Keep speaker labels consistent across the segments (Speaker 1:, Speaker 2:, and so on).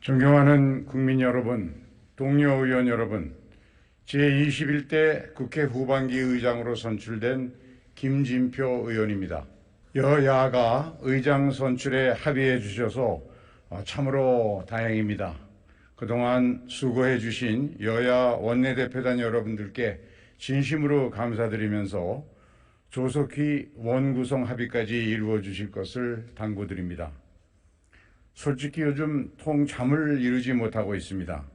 Speaker 1: 존경하는 국민 여러분, 동료 의원 여러분, 제21대 국회 후반기 의장으로 선출된 김진표 의원입니다. 여야가 의장 선출에 합의해 주셔서 참으로 다행입니다. 그동안 수고해 주신 여야 원내대표단 여러분들께 진심으로 감사드리면서 조속히 원구성 합의까지 이루어 주실 것을 당부드립니다. 솔직히 요즘 통잠을 이루지 못하고 있습니다.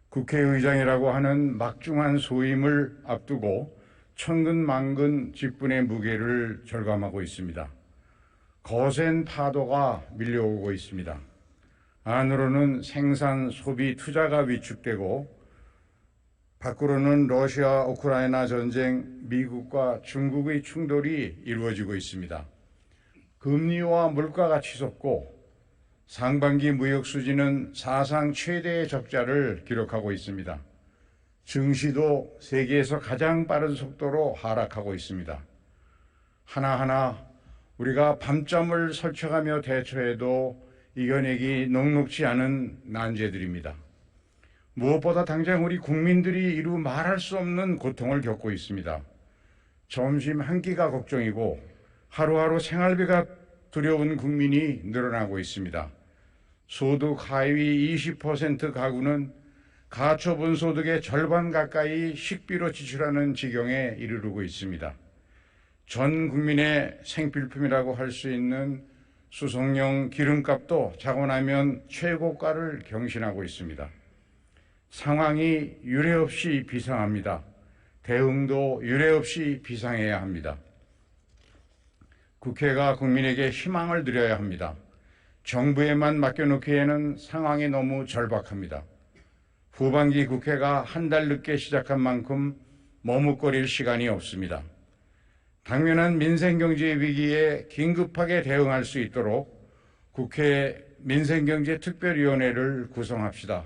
Speaker 1: 국회의장이라고 하는 막중한 소임을 앞두고 천근만근 직분의 무게를 절감하고 있습니다. 거센 파도가 밀려오고 있습니다. 안으로는 생산, 소비, 투자가 위축되고 밖으로는 러시아, 우크라이나 전쟁, 미국과 중국의 충돌이 이루어지고 있습니다. 금리와 물가가 치솟고 상반기 무역 수지는 사상 최대의 적자를 기록하고 있습니다. 증시도 세계에서 가장 빠른 속도로 하락하고 있습니다. 하나하나 우리가 밤잠을 설쳐가며 대처해도 이겨내기 녹록지 않은 난제들입니다. 무엇보다 당장 우리 국민들이 이루 말할 수 없는 고통을 겪고 있습니다. 점심 한 끼가 걱정이고 하루하루 생활비가 두려운 국민이 늘어나고 있습니다. 소득 하위 20% 가구는 가처분 소득의 절반 가까이 식비로 지출하는 지경에 이르르고 있습니다. 전 국민의 생필품이라고 할 수 있는 수송용 기름값도 자고 나면 최고가를 경신하고 있습니다. 상황이 유례없이 비상합니다. 대응도 유례없이 비상해야 합니다. 국회가 국민에게 희망을 드려야 합니다. 정부에만 맡겨놓기에는 상황이 너무 절박합니다. 후반기 국회가 한 달 늦게 시작한 만큼 머뭇거릴 시간이 없습니다. 당면한 민생경제 위기에 긴급하게 대응할 수 있도록 국회 민생경제특별위원회를 구성합시다.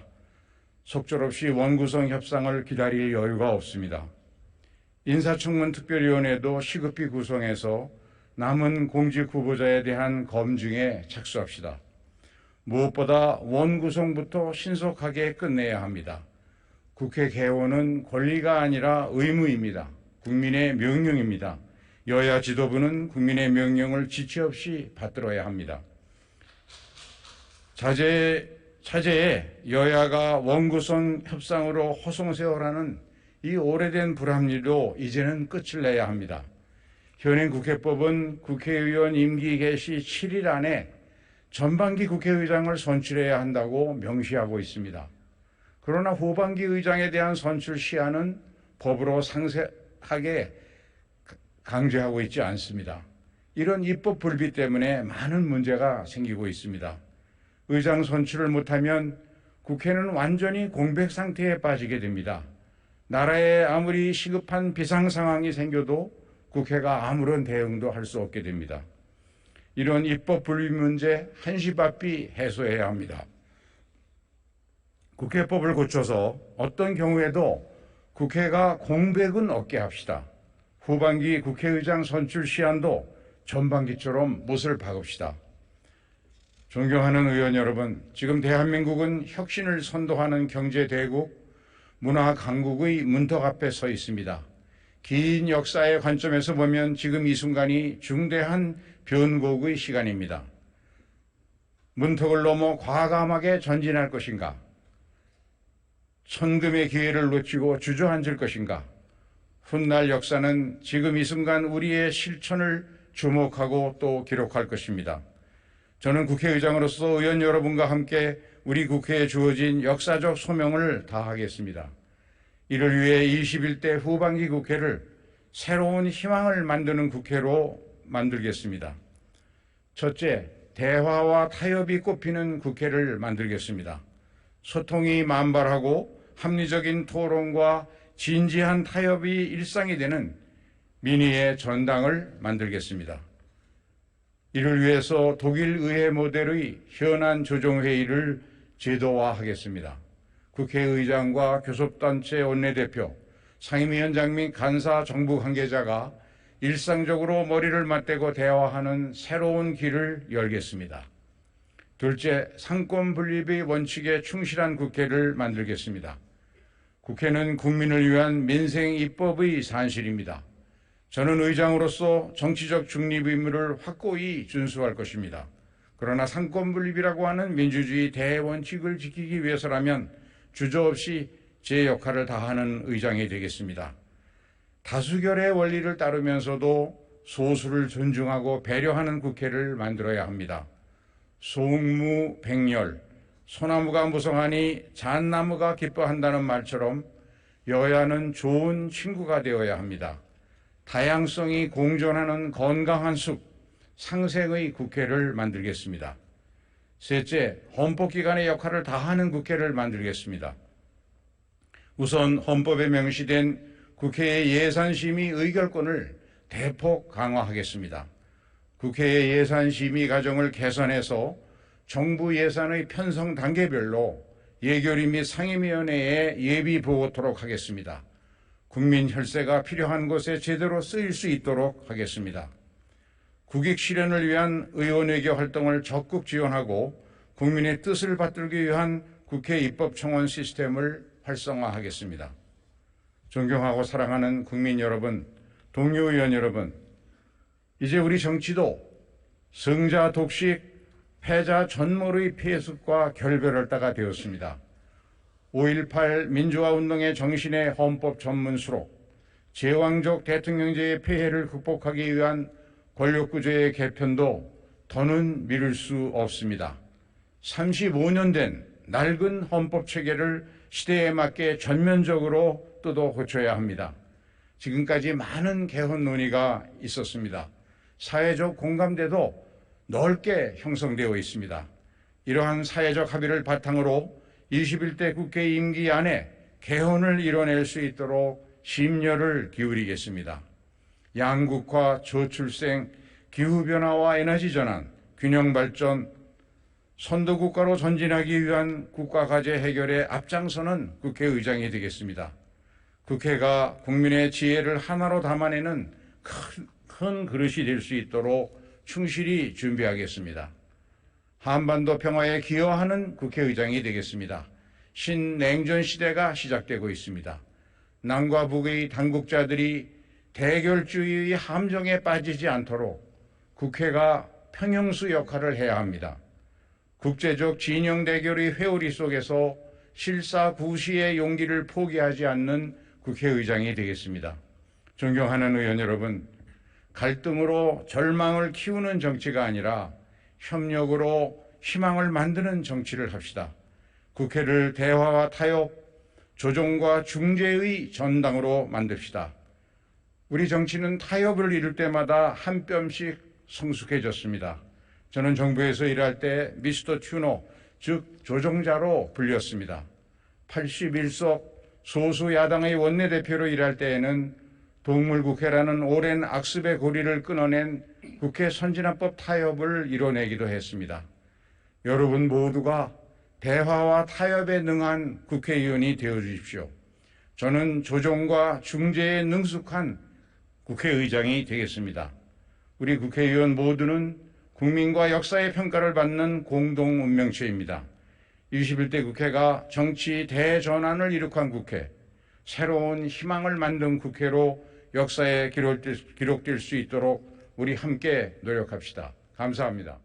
Speaker 1: 속절없이 원구성 협상을 기다릴 여유가 없습니다. 인사청문 특별위원회도 시급히 구성해서 남은 공직 후보자에 대한 검증에 착수합시다. 무엇보다 원구성부터 신속하게 끝내야 합니다. 국회 개원은 권리가 아니라 의무입니다. 국민의 명령입니다. 여야 지도부는 국민의 명령을 지체 없이 받들어야 합니다. 차제에 여야가 원구성 협상으로 호송세월하는 이 오래된 불합리도 이제는 끝을 내야 합니다. 현행 국회법은 국회의원 임기 개시 7일 안에 전반기 국회의장을 선출해야 한다고 명시하고 있습니다. 그러나 후반기 의장에 대한 선출 시한은 법으로 상세하게 강제하고 있지 않습니다. 이런 입법 불비 때문에 많은 문제가 생기고 있습니다. 의장 선출을 못하면 국회는 완전히 공백 상태에 빠지게 됩니다. 나라에 아무리 시급한 비상 상황이 생겨도 국회가 아무런 대응도 할 수 없게 됩니다. 이런 입법 불비 문제 한시바삐 해소해야 합니다. 국회법을 고쳐서 어떤 경우에도 국회가 공백은 없게 합시다. 후반기 국회의장 선출 시한도 전반기처럼 못을 박읍시다. 존경하는 의원 여러분, 지금 대한민국은 혁신을 선도하는 경제대국, 문화 강국의 문턱 앞에 서 있습니다. 긴 역사의 관점에서 보면 지금 이 순간이 중대한 변곡의 시간입니다. 문턱을 넘어 과감하게 전진할 것인가? 천금의 기회를 놓치고 주저앉을 것인가? 훗날 역사는 지금 이 순간 우리의 실천을 주목하고 또 기록할 것입니다. 저는 국회의장으로서 의원 여러분과 함께 우리 국회에 주어진 역사적 소명을 다하겠습니다. 이를 위해 21대 후반기 국회를 새로운 희망을 만드는 국회로 만들겠습니다. 첫째, 대화와 타협이 꽃피는 국회를 만들겠습니다. 소통이 만발하고 합리적인 토론과 진지한 타협이 일상이 되는 민의의 전당을 만들겠습니다. 이를 위해서 독일 의회 모델의 현안 조정회의를 제도화하겠습니다. 국회의장과 교섭단체 원내대표, 상임위원장 및 간사 정부 관계자가 일상적으로 머리를 맞대고 대화하는 새로운 길을 열겠습니다. 둘째, 상권 분립의 원칙에 충실한 국회를 만들겠습니다. 국회는 국민을 위한 민생 입법의 산실입니다. 저는 의장으로서 정치적 중립 의무를 확고히 준수할 것입니다. 그러나 상권 분립이라고 하는 민주주의 대원칙을 지키기 위해서라면 주저없이 제 역할을 다하는 의장이 되겠습니다. 다수결의 원리를 따르면서도 소수를 존중하고 배려하는 국회를 만들어야 합니다. 소응무백렬, 소나무가 무성하니 잣나무가 기뻐한다는 말처럼 여야는 좋은 친구가 되어야 합니다. 다양성이 공존하는 건강한 숲, 상생의 국회를 만들겠습니다. 셋째, 헌법기관의 역할을 다하는 국회를 만들겠습니다. 우선 헌법에 명시된 국회의 예산심의 의결권을 대폭 강화하겠습니다. 국회의 예산심의 과정을 개선해서 정부 예산의 편성 단계별로 예결위 및 상임위원회에 예비 보고토록 하겠습니다. 국민 혈세가 필요한 곳에 제대로 쓰일 수 있도록 하겠습니다. 국익 실현을 위한 의원외교 활동을 적극 지원하고 국민의 뜻을 받들기 위한 국회 입법청원 시스템을 활성화하겠습니다. 존경하고 사랑하는 국민 여러분, 동료 의원 여러분, 이제 우리 정치도 성자 독식, 패자 전몰의 폐습과 결별할 때가 되었습니다. 5.18 민주화운동의 정신의 헌법 전문 수록, 제왕적 대통령제의 폐해를 극복하기 위한 권력구조의 개편도 더는 미룰 수 없습니다. 35년 된 낡은 헌법체계를 시대에 맞게 전면적으로 뜯어 고쳐야 합니다. 지금까지 많은 개헌 논의가 있었습니다. 사회적 공감대도 넓게 형성되어 있습니다. 이러한 사회적 합의를 바탕으로 21대 국회 임기 안에 개헌을 이뤄낼 수 있도록 심려를 기울이겠습니다. 양극화, 저출생, 기후변화와 에너지 전환, 균형 발전, 선도국가로 전진하기 위한 국가과제 해결에 앞장서는 국회의장이 되겠습니다. 국회가 국민의 지혜를 하나로 담아내는 큰 그릇이 될 수 있도록 충실히 준비하겠습니다. 한반도 평화에 기여하는 국회의장이 되겠습니다. 신냉전 시대가 시작되고 있습니다. 남과 북의 당국자들이 대결주의의 함정에 빠지지 않도록 국회가 평형수 역할을 해야 합니다. 국제적 진영 대결의 회오리 속에서 실사구시의 용기를 포기하지 않는 국회의장이 되겠습니다. 존경하는 의원 여러분, 갈등으로 절망을 키우는 정치가 아니라 협력으로 희망을 만드는 정치를 합시다. 국회를 대화와 타협, 조정과 중재의 전당으로 만듭시다. 우리 정치는 타협을 이룰 때마다 한 뼘씩 성숙해졌습니다. 저는 정부에서 일할 때 미스터 튜너, 즉 조정자로 불렸습니다. 81석 소수 야당의 원내대표로 일할 때에는 동물국회라는 오랜 악습의 고리를 끊어낸 국회 선진화법 타협을 이뤄내기도 했습니다. 여러분 모두가 대화와 타협에 능한 국회의원이 되어주십시오. 저는 조정과 중재에 능숙한 국회의장이 되겠습니다. 우리 국회의원 모두는 국민과 역사의 평가를 받는 공동 운명체입니다. 21대 국회가 정치 대전환을 이룩한 국회, 새로운 희망을 만든 국회로 역사에 기록될 수 있도록 우리 함께 노력합시다. 감사합니다.